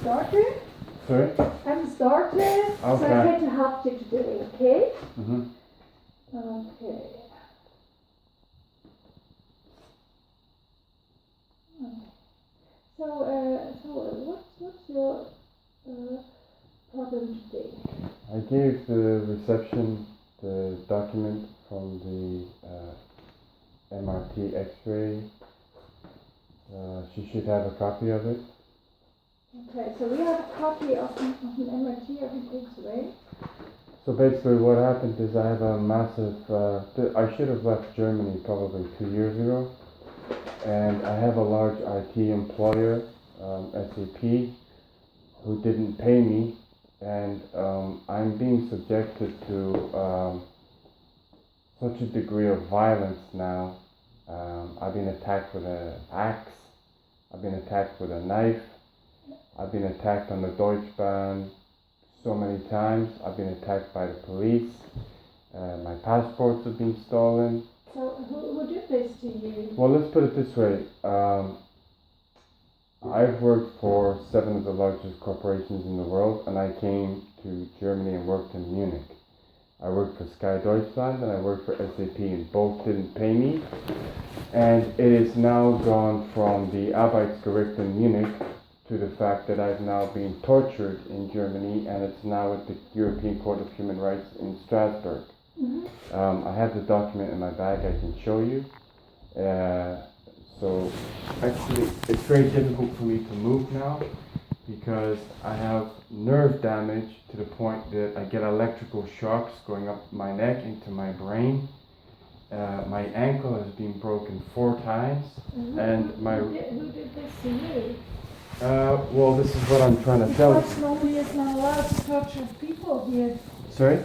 started. Sorry? I'm started. Okay. So I had to help you today, okay? Mm-hmm. Okay. So what's your problem today? I gave the reception the document from the MRT X-ray. She should have a copy of it. Okay, so we have a copy of an MRT of an X-ray. So basically what happened is I have a massive, I should have left Germany probably 2 years ago, and I have a large IT employer, SAP, who didn't pay me, and I'm being subjected to such a degree of violence now. I've been attacked with an axe, I've been attacked with a knife, I've been attacked on the Dormagen so many times. I've been attacked by the police. My passports have been stolen. So who did this to you? Well, let's put it this way. I've worked for 7 of the largest corporations in the world, and I came to Germany and worked in Munich. I worked for Sky Deutschland and I worked for SAP, and both didn't pay me. And it is now gone from the Arbeitsgericht in Munich to the fact that I've now been tortured in Germany, and it's now at the European Court of Human Rights in Strasbourg. Mm-hmm. I have the document in my bag, I can show you. So actually it's very difficult for me to move now because I have nerve damage to the point that I get electrical shocks going up my neck into my brain. My ankle has been broken 4 times, and my... Who did this to you? Well, this is what I'm trying to tell you. Because nobody is not allowed to torture people here. Sorry?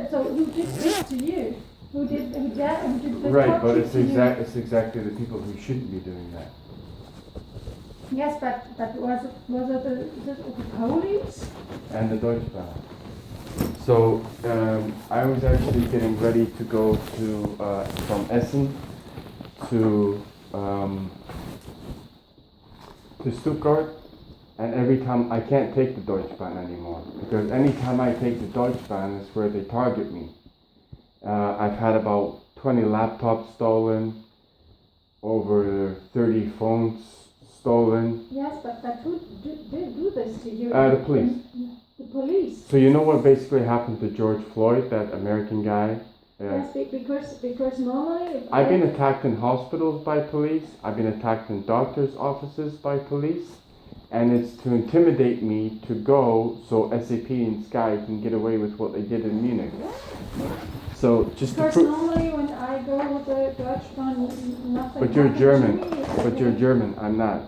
So who did this to you? Who did the Right, but torture it's to you? it's exactly the people who shouldn't be doing that. Yes, but was it the police? And the Deutsche Bahn. So I was actually getting ready to go to from Essen to Stuttgart, and every time I can't take the Deutsche Bahn anymore, because anytime I take the Deutsche Bahn is where they target me. I've had about 20 laptops stolen, over 30 phones stolen. Yes, but who did do this to you? The police. The police. So you know what basically happened to George Floyd, that American guy? Yes, because normally... I've been attacked in hospitals by police, I've been attacked in doctors' offices by police, and it's to intimidate me to go so SAP and Sky can get away with what they did in Munich. So just because to normally when I go with the Deutschbahn, nothing. But you're German. To me. But you're German. I'm not.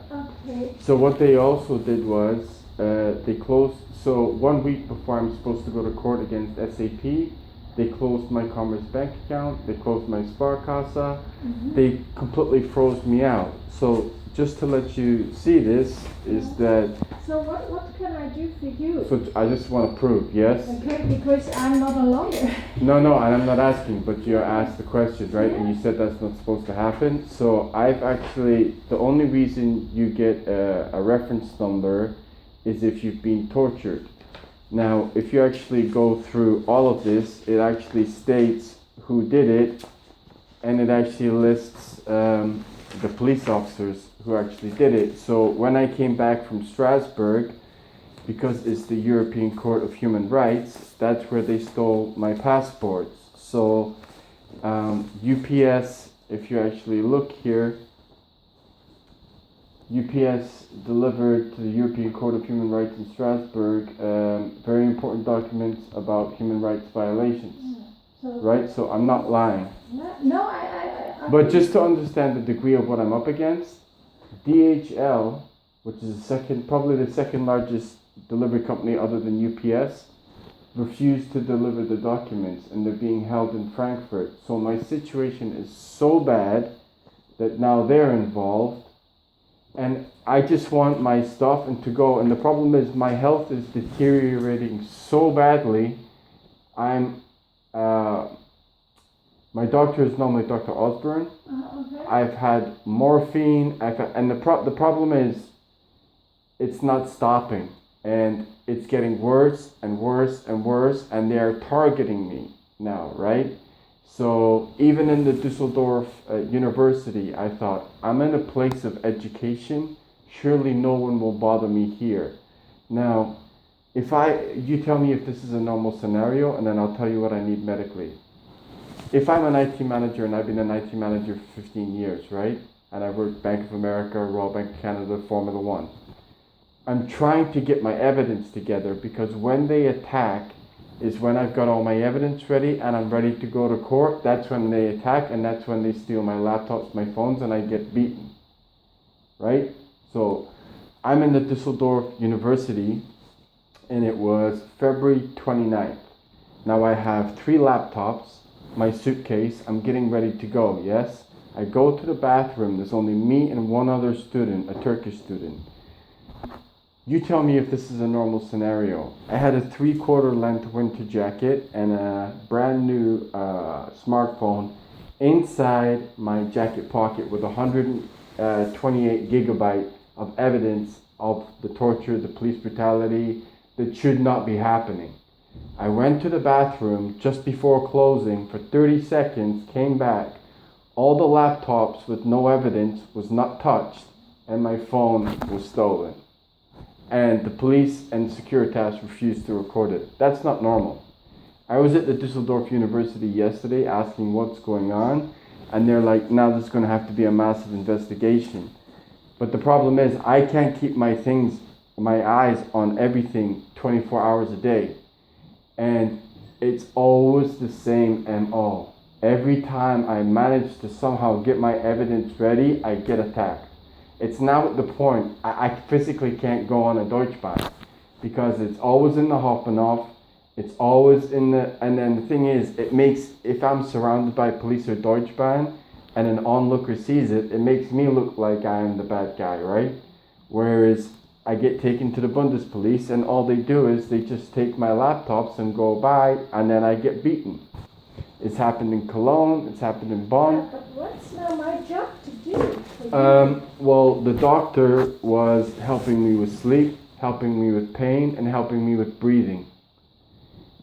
Okay. So what they also did was they closed. So 1 week before I'm supposed to go to court against SAP, they closed my Commerce bank account. They closed my Sparkasse. Mm-hmm. They completely froze me out. So just to let you see this is that. So what can I do for you? So I just want to prove, yes. Okay, because I'm not a lawyer. No, and I'm not asking, but you asked the question, right? And you said that's not supposed to happen. So I've actually, the only reason you get a reference number is if you've been tortured. Now, if you actually go through all of this, it actually states who did it, and it actually lists the police officers who actually did it. So when I came back from Strasbourg, because it's the European Court of Human Rights, that's where they stole my passports. So UPS, if you actually look here, UPS delivered to the European Court of Human Rights in Strasbourg very important documents about human rights violations. Right? So I'm not lying. No, I But just to understand the degree of what I'm up against, DHL, which is probably the second largest delivery company other than UPS, refused to deliver the documents, and they're being held in Frankfurt. So my situation is so bad that now they're involved, and I just want my stuff and to go. And the problem is my health is deteriorating so badly. My doctor is normally Dr. Osborne. Okay. I've had morphine. And the problem is it's not stopping. And it's getting worse and worse and worse, and they're targeting me now, right? So even in the Düsseldorf University, I thought, I'm in a place of education, surely no one will bother me here. Now, you tell me if this is a normal scenario, and then I'll tell you what I need medically. If I'm an IT manager, and I've been an IT manager for 15 years, right? And I've worked Bank of America, Royal Bank of Canada, Formula One. I'm trying to get my evidence together, because when they attack is when I've got all my evidence ready and I'm ready to go to court. That's when they attack, and that's when they steal my laptops, my phones, and I get beaten, right? So I'm in the Düsseldorf University, and it was February 29th. Now I have 3 laptops, my suitcase, I'm getting ready to go, yes? I go to the bathroom, there's only me and one other student, a Turkish student. You tell me if this is a normal scenario. I had a 3/4 length winter jacket and a brand new smartphone inside my jacket pocket with 128 gigabyte of evidence of the torture, the police brutality that should not be happening. I went to the bathroom just before closing for 30 seconds, came back. All the laptops with no evidence was not touched, and my phone was stolen. And the police and Securitas refused to record it. That's not normal. I was at the Düsseldorf University yesterday asking what's going on, and they're like, now there's going to have to be a massive investigation. But the problem is, I can't keep my eyes on everything 24 hours a day. And it's always the same MO. Every time I manage to somehow get my evidence ready, I get attacked. It's now at the point I physically can't go on a Deutschbahn, because it's always in the Hauptbahnhof, it's always in the, and then the thing is, it makes, if I'm surrounded by police or Deutschbahn and an onlooker sees it, it makes me look like I am the bad guy, right? Whereas I get taken to the Bundespolice and all they do is they just take my laptops and go by, and then I get beaten. It's happened in Cologne, it's happened in Bonn. Yeah, but what's now my job to do for you? Well, the doctor was helping me with sleep, helping me with pain, and helping me with breathing.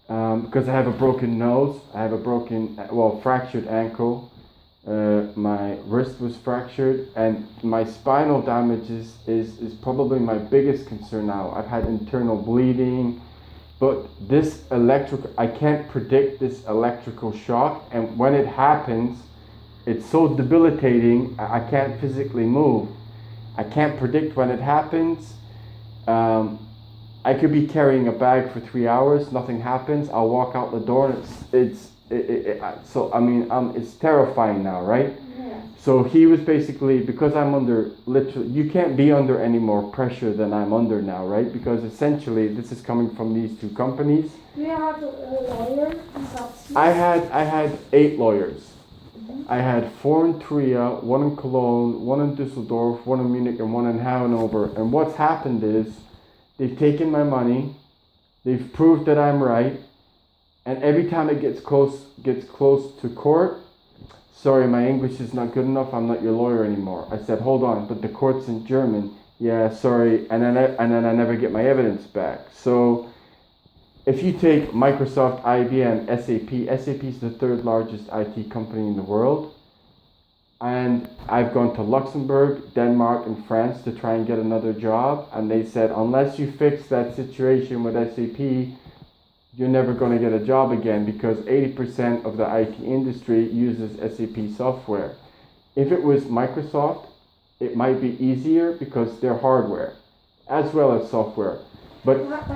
Because I have a broken nose, I have a fractured ankle, my wrist was fractured, and my spinal damage is probably my biggest concern now. I've had internal bleeding, but I can't predict this electrical shock, and when it happens, it's so debilitating, I can't physically move. I can't predict when it happens. I could be carrying a bag for 3 hours, nothing happens, I'll walk out the door, and it's terrifying now, right? Yeah. So he was basically, because I'm under, literally, you can't be under any more pressure than I'm under now, right? Because essentially, this is coming from these 2 companies. Do you have a lawyer in Salzburg? I had 8 lawyers. Mm-hmm. I had 4 in Trier, 1 in Cologne, 1 in Düsseldorf, 1 in Munich, and 1 in Hanover. And what's happened is, they've taken my money, they've proved that I'm right, and every time it gets close to court, sorry, my English is not good enough, I'm not your lawyer anymore. I said, hold on, but the court's in German. Yeah, sorry, and then I never get my evidence back. So if you take Microsoft, IBM, SAP is the 3rd largest IT company in the world. And I've gone to Luxembourg, Denmark, and France to try and get another job. And they said, unless you fix that situation with SAP, you're never going to get a job again, because 80% of the IT industry uses SAP software. If it was Microsoft, it might be easier because they're hardware as well as software. But what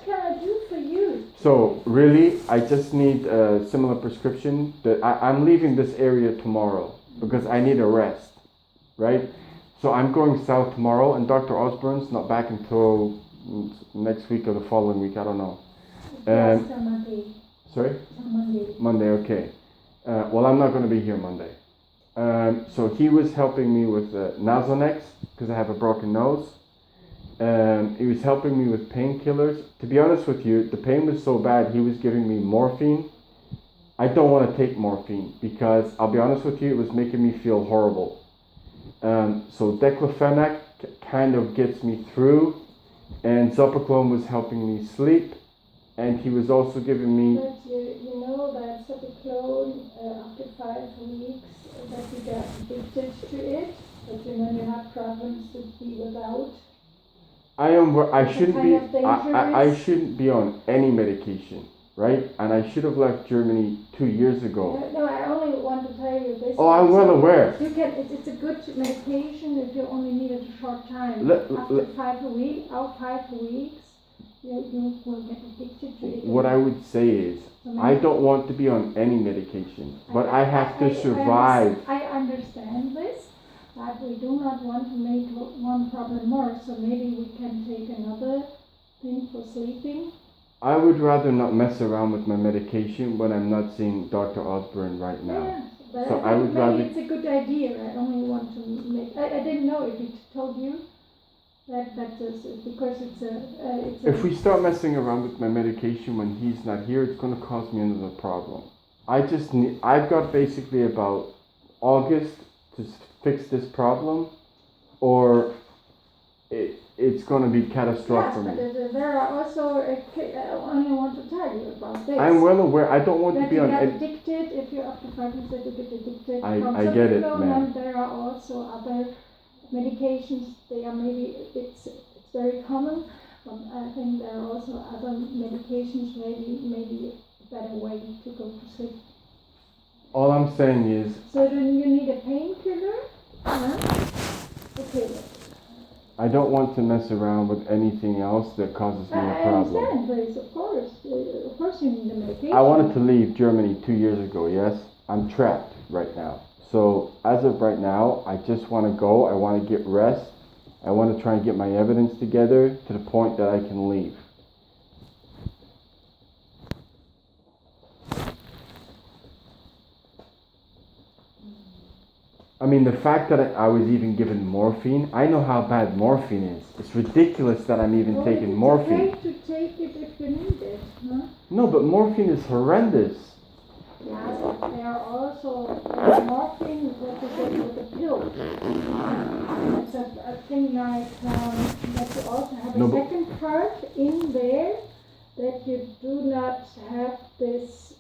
can I do for you? So really, I just need a similar prescription. I'm leaving this area tomorrow because I need a rest, right? So I'm going south tomorrow, and Dr. Osborne's not back until next week or the following week, I don't know. Yes, on Monday. Sorry? On Monday. Monday, okay. Well, I'm not going to be here Monday. So he was helping me with Nasonex because I have a broken nose. He was helping me with painkillers. To be honest with you, the pain was so bad, he was giving me morphine. I don't want to take morphine because, I'll be honest with you, it was making me feel horrible. So diclofenac kind of gets me through, and Zopiclone was helping me sleep, and he was also giving me. But you know that Zopiclone, after 5 weeks, that you get addicted to it, but you have problems to be without. I It's shouldn't kind be. of dangerous. I shouldn't be on any medication, right? And I should have left Germany 2 years ago. No, I only want to tell you this. Oh, I'm well aware. You can. It's a good medication if you only need it a short time. After 5 weeks, you will get addicted to it. What I would say is, I don't want to be on any medication, but I have to survive. I understand this, but we do not want to make one problem more, so maybe we can take another thing for sleeping. I would rather not mess around with my medication when I'm not seeing Dr. Osborne right now. Yeah, but So I would think rather. maybe it's a good idea. I only want to make. I didn't know if he told you that is because it's a. If we start messing around with my medication when he's not here, it's going to cause me another problem. I've got basically about August to fix this problem, or it's going to be catastrophic for me. But there are also, I only want to tell you about this. I'm well aware. I don't want to be on. That you get addicted, if you're after 5 years that you get addicted. I get it, ma'am. There are also other medications, they are maybe, it's very common. I think there are also other medications, maybe a better way to go to sleep. All I'm saying is. So then you need a painkiller? Okay. I don't want to mess around with anything else that causes me a problem. I understand this, of course. Of course you need a medication. I wanted to leave Germany 2 years ago, yes? I'm trapped right now. So as of right now, I just want to go. I want to get rest. I want to try and get my evidence together to the point that I can leave. I mean, the fact that I was even given morphine, I know how bad morphine is. It's ridiculous that I'm even taking morphine. It's okay to take it if you need it, huh? No, but morphine is horrendous. Yeah, but there are also morphine that you get with a pill. It's a thing like that you also have a second part in there that you do not have this,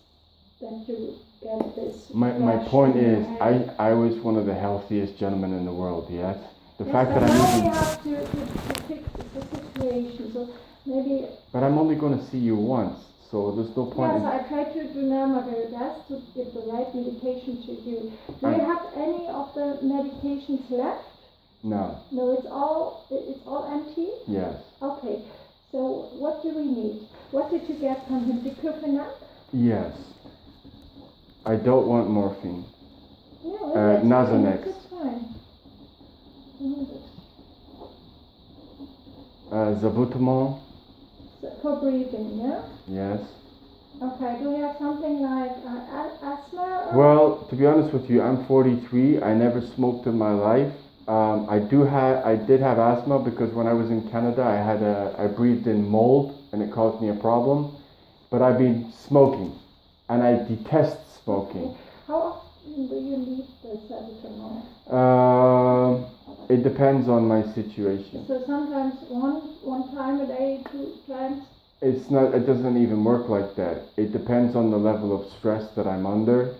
that you get this. My point is, I was one of the healthiest gentlemen in the world, yes? The fact that now I'm we have to fix the situation, so maybe. But I'm only going to see you once, so there's no point. Yes, I try to do now my very best to give the right medication to you. Do you have any of the medications left? No. No, it's all empty? Yes. Okay, so what do we need? What did you get from him? Diclofenac? Yes. I don't want morphine. Yeah, Nasonex. That's fine. Zabutamol. For breathing, yeah? Yes. Okay, do you have something like asthma? Well, to be honest with you, I'm 43. I never smoked in my life. I did have asthma because when I was in Canada, I breathed in mold and it caused me a problem. But I've been smoking, and I detest smoking. Okay. How often do you need the salbutamol? It depends on my situation. So sometimes one time a day, 2 times? It doesn't even work like that. It depends on the level of stress that I'm under.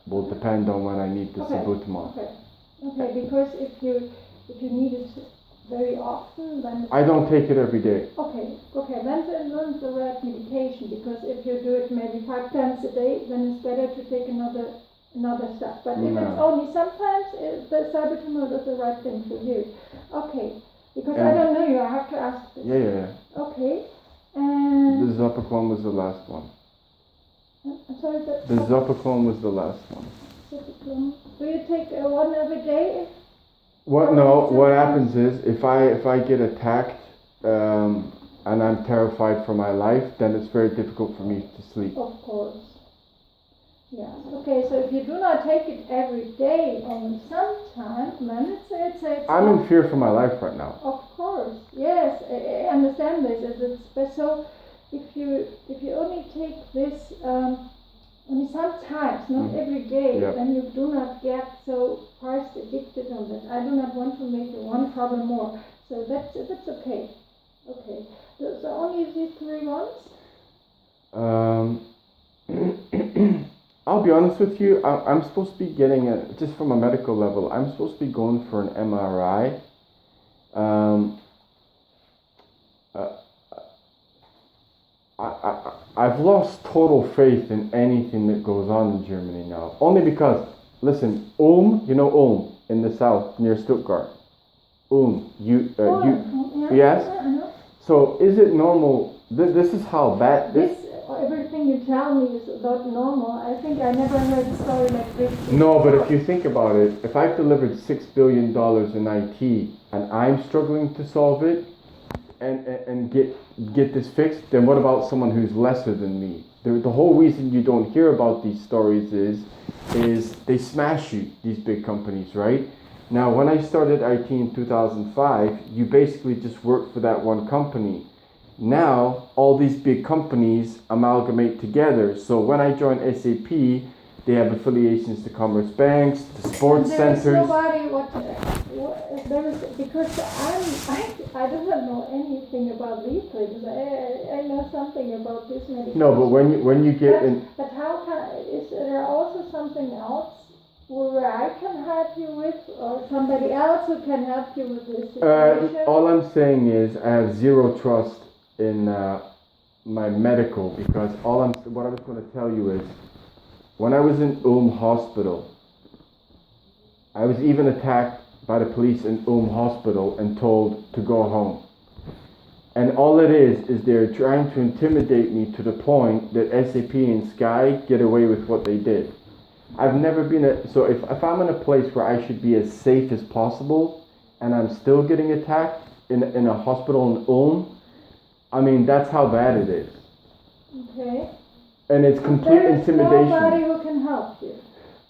Will depend on when I need the salbutamol. Okay, because if you need it very often, then I don't take it every day. Okay, then it's the right medication, because if you do it maybe 5 times a day, then it's better to take another stuff. But if it's only sometimes, the salbutamol is the right thing for you. Okay, because I don't know you, I have to ask this. Yeah. Okay, and the Zopiclone was the last one. I'm sorry, the Zopiclone was the last one. Zopiclone. Do you take one every day? What happens is if I get attacked and I'm terrified for my life, then it's very difficult for me to sleep. Of course. Yeah. Okay, so if you do not take it every day, only sometimes, then it's I'm in fear for my life right now. Of course, yes, I understand this. But so if you only take this Only sometimes, not every day, Yeah. when you do not get so price addicted on that. I do not want to make one problem more. So that's okay. Okay. So only these three ones? I'll be honest with you, I'm supposed to be getting just from a medical level, I'm supposed to be going for an MRI. Uh, I've lost total faith in anything that goes on in Germany now. Only because, listen, Ulm, you know Ulm, in the south, near Stuttgart. Ulm, yes? So is it normal, this is how bad Everything you tell me is about normal. I think I never heard a story like this. No, but if you think about it, if I've delivered $6 billion in IT and I'm struggling to solve it and get this fixed, then what about someone who's lesser than me? The whole reason you don't hear about these stories is they smash you, these big companies, right? Now, when I started IT in 2005, you basically just worked for that one company. Now, all these big companies amalgamate together. So when I joined SAP, they have affiliations to commerce banks, to sports centers. There is nobody because I do not know anything about these things. I know something about this medication. No, but when you get in. But how is there also something else where I can help you with, or somebody else who can help you with this situation? All I'm saying is I have zero trust in my medical, because what I was going to tell you is when I was in Ulm Hospital, I was even attacked by the police in Ulm Hospital and told to go home. And all it is they're trying to intimidate me to the point that SAP and Sky get away with what they did. I've never been so if I'm in a place where I should be as safe as possible and I'm still getting attacked in a hospital in Ulm, I mean, that's how bad it is. Okay. And it's complete intimidation. There is nobody who can help you.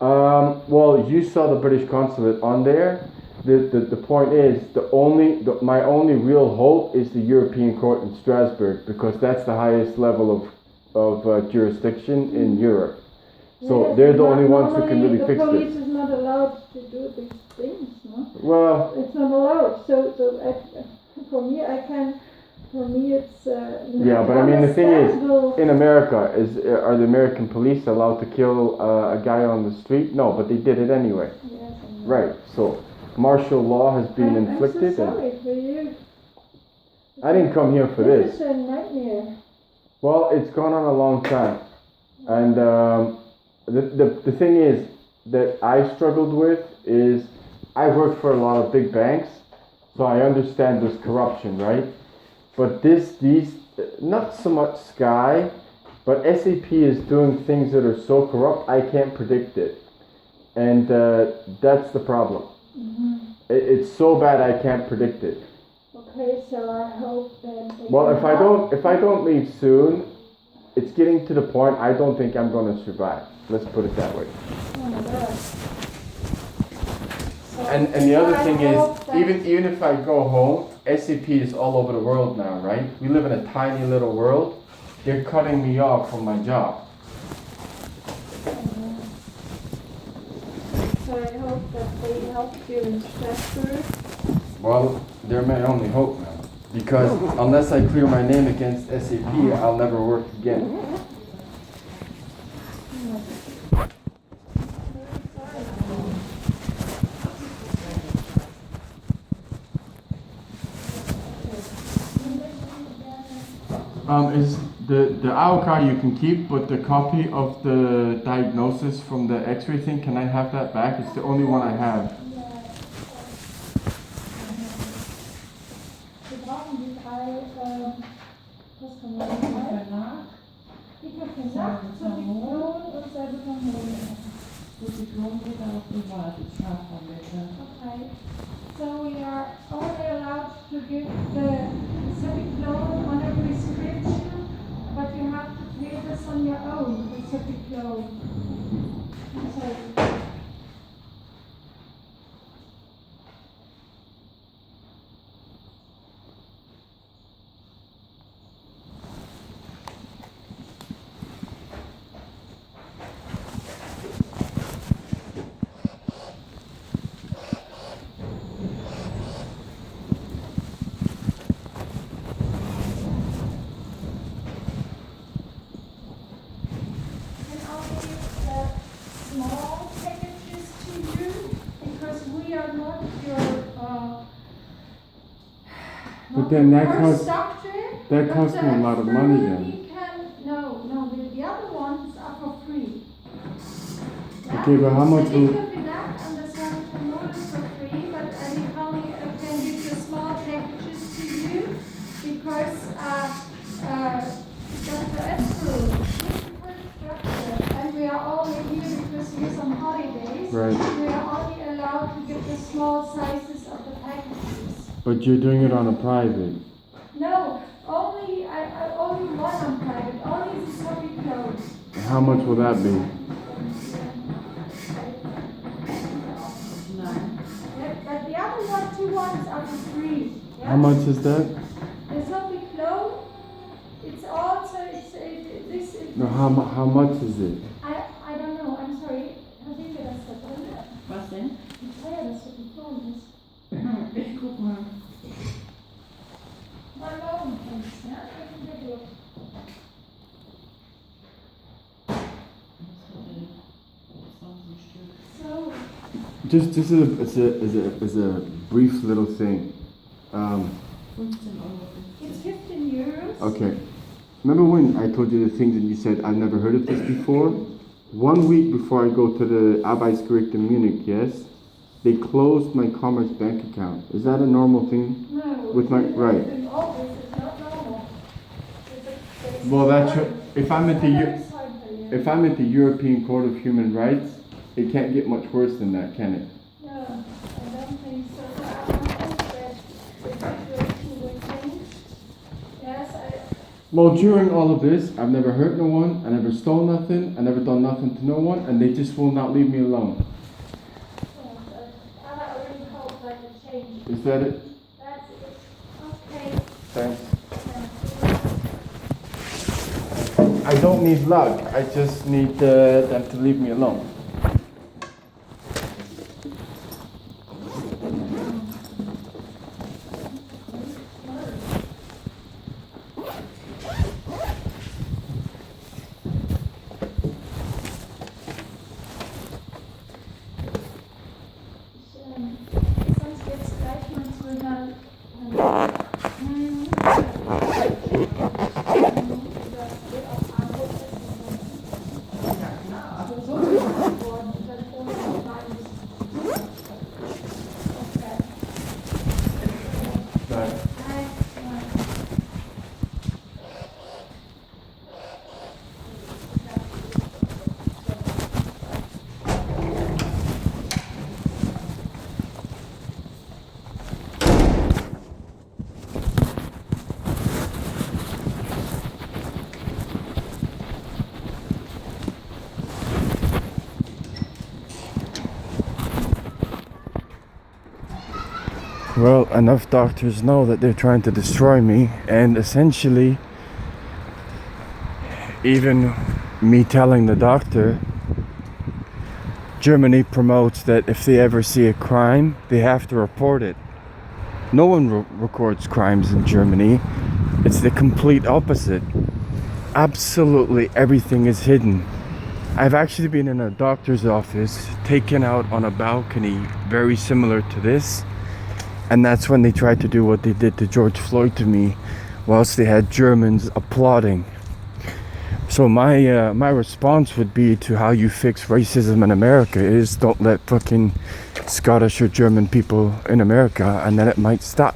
Well, you saw the British consulate on there. The point is, my only real hope is the European Court in Strasbourg, because that's the highest level of jurisdiction in Europe. So yes, they're the only ones who can really fix this. The police is not allowed to do these things, no? Well, it's not allowed. So for me, it's yeah, but I mean, the thing is, in America, are the American police allowed to kill a guy on the street? No, but they did it anyway. Yes, right. So martial law has been inflicted. I'm so sorry for you. I didn't come here for this. This is a nightmare. Well, it's gone on a long time, and the thing is that I've struggled with is I've worked for a lot of big banks, so I understand there's corruption, right? But these, not so much Sky, but SAP is doing things that are so corrupt, I can't predict it. And that's the problem. Mm-hmm. It's so bad I can't predict it. Okay, so I hope that... Well, if I don't leave soon, it's getting to the point I don't think I'm going to survive. Let's put it that way. Oh my God. And the other thing is, even if I go home, SAP is all over the world now, right? We live in a tiny little world. They're cutting me off from my job. So I hope that they help you in Strasbourg. Well, they're my only hope now. Because unless I clear my name against SAP, I'll never work again. Is the AOK you can keep, but the copy of the diagnosis from the X-ray thing, can I have that back? It's the only one I have. Okay. So we are only allowed to give the Cepiclone on a prescription, but you have to pay this on your own, the Cepiclone. But then that first costs doctor, that costs me a lot of money then. The other ones are for free. Yeah? Okay, but how much the will... Diclofenac and the salbutamol is for free, but I only can give you small packages to you because Dr. Esper, and we are only here because he's on holidays. Right. We are only allowed to give the small sizes of the packages. But you're doing it on a private. No, only one on private, only the public clothes. How much will that be? Yeah, but the other two ones are for free. Yeah? How much is that? The public clothes, it's also, this is... No, how much is it? I don't know, I'm sorry. I think that's the problem. Was denn? Wie teuer das für die Form ist. Ich guck mal. Mal morgen, ja? Das ist ja gut. So, Just as a brief little thing. 15 Euro. it's 15 euros. Okay. Remember when I told you the things and you said I've never heard of this before? 1 week before I go to the Arbeitsgericht in Munich, yes, they closed my Commerce bank account. Is that a normal thing? No. With my right. In August, it's not normal. Well, that's if I'm at the European Court of Human Rights, it can't get much worse than that, can it? No, I don't think so. I hope that the situation will change. Yes, Well, during all of this, I've never hurt no one, I never stole nothing, I never done nothing to no one, and they just will not leave me alone. I really hope that it changes. Is that it? That's it. Okay. Thanks. I don't need luck, I just need them to leave me alone. Sonst geht's gleich mal zu einer Well, enough doctors know that they're trying to destroy me, and essentially, even me telling the doctor, Germany promotes that if they ever see a crime, they have to report it. No one records crimes in Germany. It's the complete opposite. Absolutely everything is hidden. I've actually been in a doctor's office, taken out on a balcony very similar to this. And that's when they tried to do what they did to George Floyd to me, whilst they had Germans applauding. So my response would be to how you fix racism in America is don't let fucking Scottish or German people in America, and then it might stop.